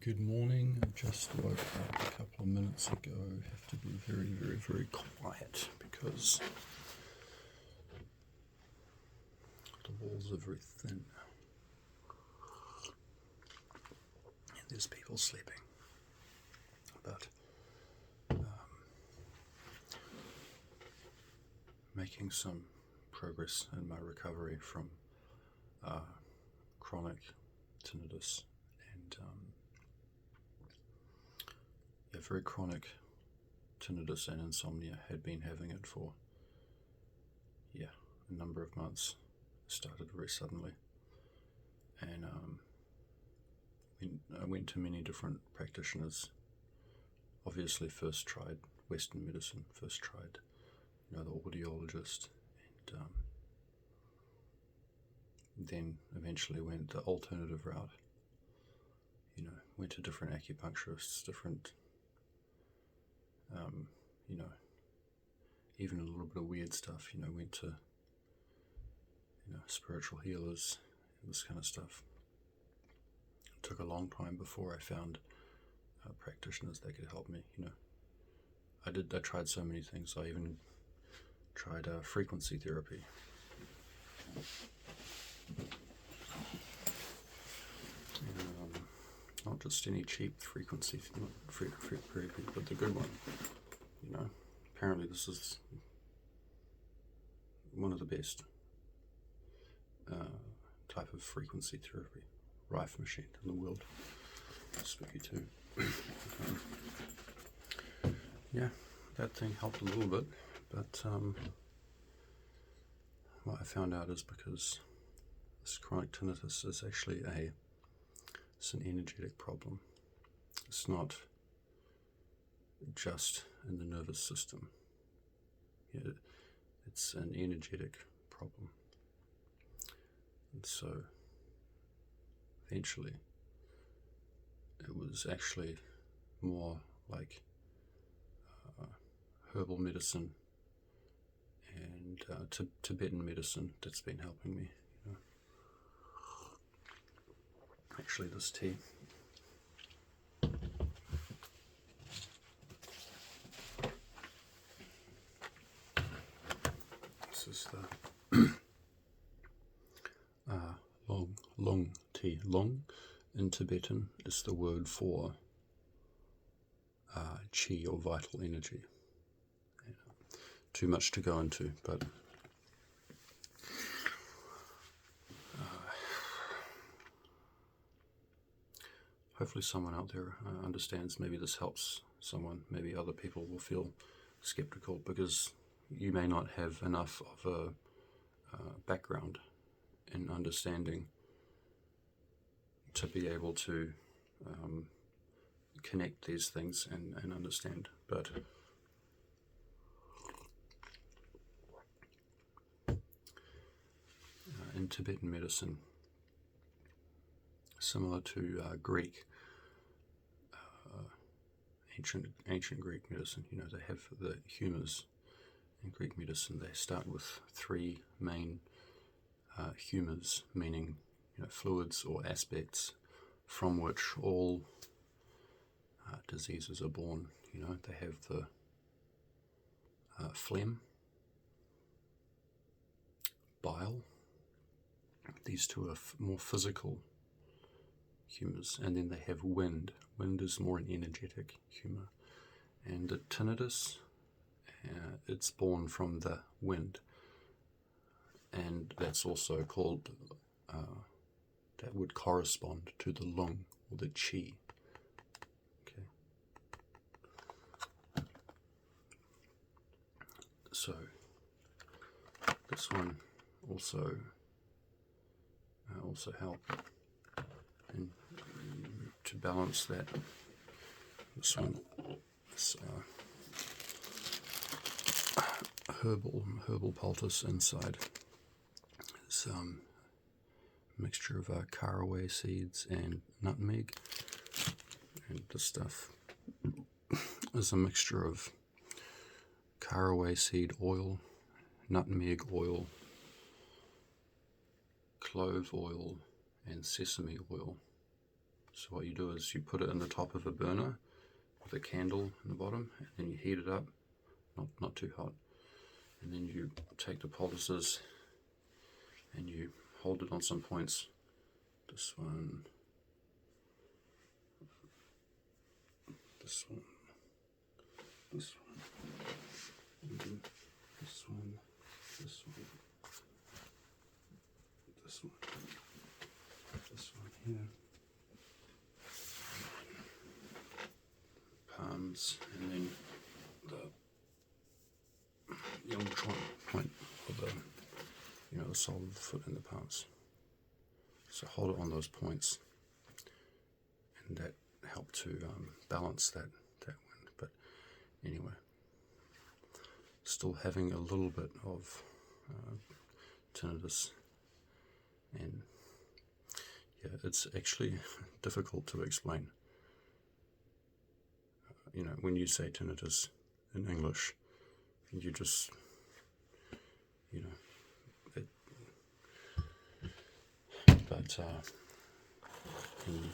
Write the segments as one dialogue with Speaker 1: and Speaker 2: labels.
Speaker 1: Good morning. I just woke up a couple of minutes ago. I have to be very, very, very quiet because the walls are very thin and there's people sleeping. But making some progress in my recovery from chronic tinnitus and very chronic tinnitus and insomnia. Had been having it for a number of months. Started very suddenly, and I went to many different practitioners. Obviously, first tried Western medicine. First tried, the audiologist, and then eventually went the alternative route. Went to different acupuncturists, different, even a little bit of weird stuff. Went to, spiritual healers, this kind of stuff. It took a long time before I found practitioners that could help me. I tried so many things. I even tried frequency therapy. Not just any cheap frequency therapy, but the good one. Apparently this is one of the best type of frequency therapy, Rife machine in the world. Spooky too. That thing helped a little bit, but what I found out is because this chronic tinnitus is actually it's an energetic problem. It's not just in the nervous system. It's an energetic problem. And so eventually it was actually more like herbal medicine and Tibetan medicine that's been helping me. Actually, this tea. This is the long tea. Long in Tibetan is the word for chi, or vital energy. Too much to go into, but hopefully someone out there understands. Maybe this helps someone. Maybe other people will feel skeptical because you may not have enough of a background in understanding to be able to connect these things and understand. But in Tibetan medicine, similar to Greek, ancient Greek medicine, they have the humours in Greek medicine. They start with three main humours, meaning fluids or aspects from which all diseases are born. They have the phlegm, bile. These two are more physical humours, and then they have wind. Wind is more an energetic humour, and the tinnitus, it's born from the wind, and that's also called, that would correspond to the lung or the chi. Okay. So this one also help and to balance that. This one is herbal poultice inside. It's a mixture of caraway seeds and nutmeg, and this stuff is a mixture of caraway seed oil, nutmeg oil, clove oil, and sesame oil. So what you do is you put it in the top of a burner with a candle in the bottom, and then you heat it up, not too hot, and then you take the poultices and you hold it on some points. This one, this one, this one, and then this one, this one, this one, this one here, palms, and then the young point of the, the sole of the foot and the palms. So hold it on those points, and that helped to balance that wind. But anyway, still having a little bit of tinnitus, and yeah, it's actually difficult to explain. When you say tinnitus in English, you just, it, but in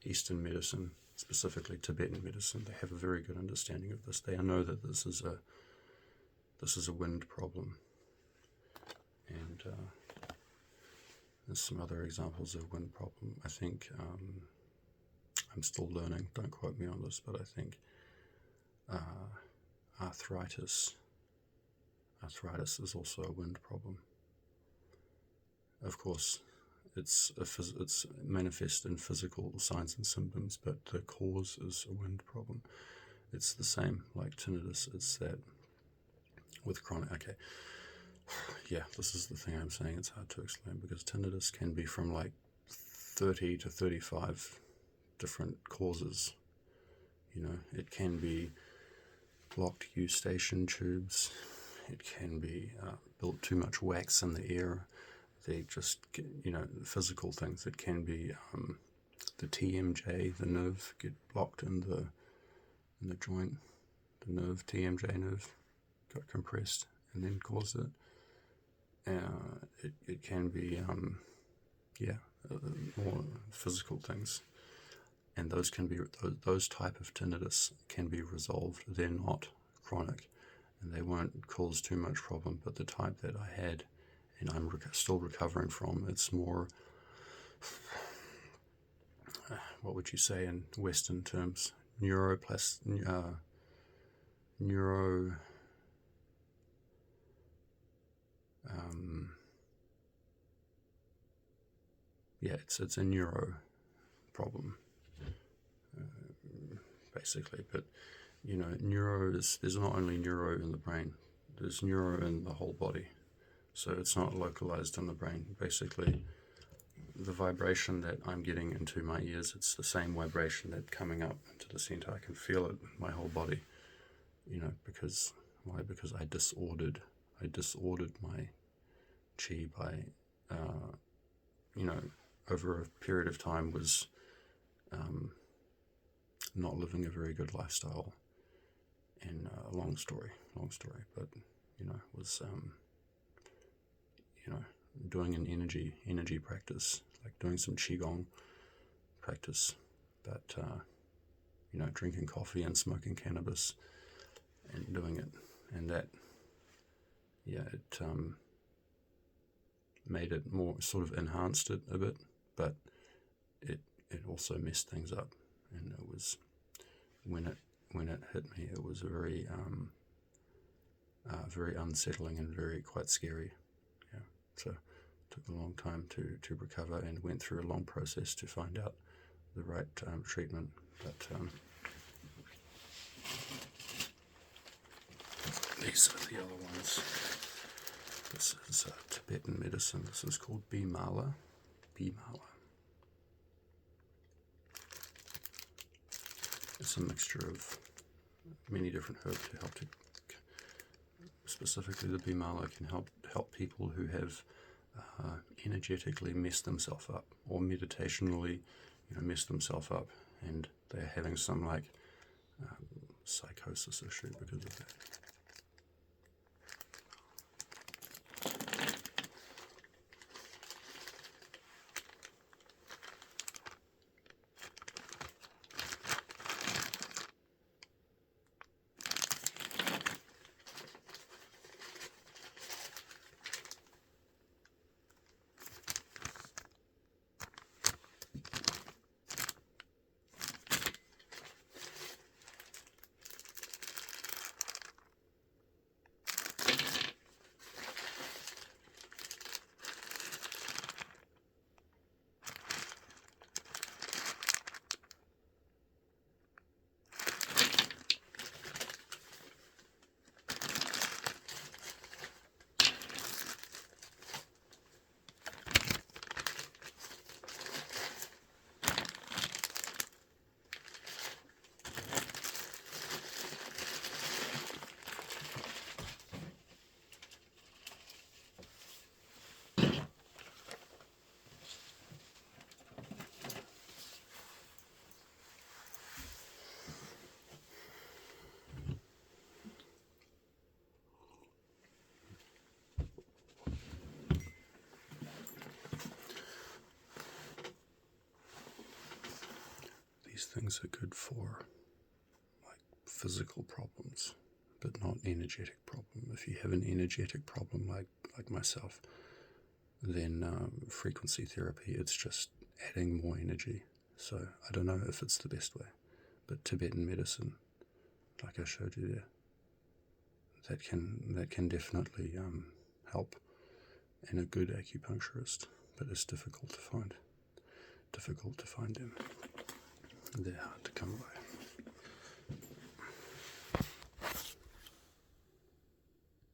Speaker 1: Eastern medicine, specifically Tibetan medicine, they have a very good understanding of this. They know that this is a wind problem, and there's some other examples of wind problem. I think I'm still learning. Don't quote me on this, but I think arthritis is also a wind problem. Of course, it's manifest in physical signs and symptoms, but the cause is a wind problem. It's the same like tinnitus. It's that with chronic. Okay, yeah, this is the thing I'm saying. It's hard to explain because tinnitus can be from like 30 to 35 different causes. It can be blocked eustachian tubes. It can be built too much wax in the ear. They just, physical things. It can be the TMJ, the nerve, get blocked in the joint. The nerve, TMJ nerve, got compressed and then caused it. It can be, more physical things. And those type of tinnitus can be resolved. They're not chronic, and they won't cause too much problem. But the type that I had, and I'm still recovering from, it's more, what would you say in Western terms? It's a neuro problem. Basically, but there's not only neuro in the brain, there's neuro in the whole body, so it's not localized in the brain. Basically, the vibration that I'm getting into my ears, it's the same vibration that's coming up into the center. I can feel it in my whole body, because I disordered my chi by over a period of time was not living a very good lifestyle, and long story, but was doing an energy practice, like doing some qigong practice, but drinking coffee and smoking cannabis and doing it, and that it made it more, sort of enhanced it a bit, but it also messed things up. And it was, when it hit me, it was very very unsettling and quite scary. Yeah, so it took a long time to recover, and went through a long process to find out the right treatment. But these are the other ones. This is Tibetan medicine. This is called Bimala. It's a mixture of many different herbs to help to. Specifically, the Bimala can help people who have energetically messed themselves up, or meditationally, messed themselves up, and they're having some psychosis issue because of that. these things are good for like physical problems, but not energetic problem. If you have an energetic problem like myself, then frequency therapy, it's just adding more energy. So I don't know if it's the best way, but Tibetan medicine, like I showed you there, that can definitely help. And a good acupuncturist, but it's difficult to find. Difficult to find them. They're hard to come by.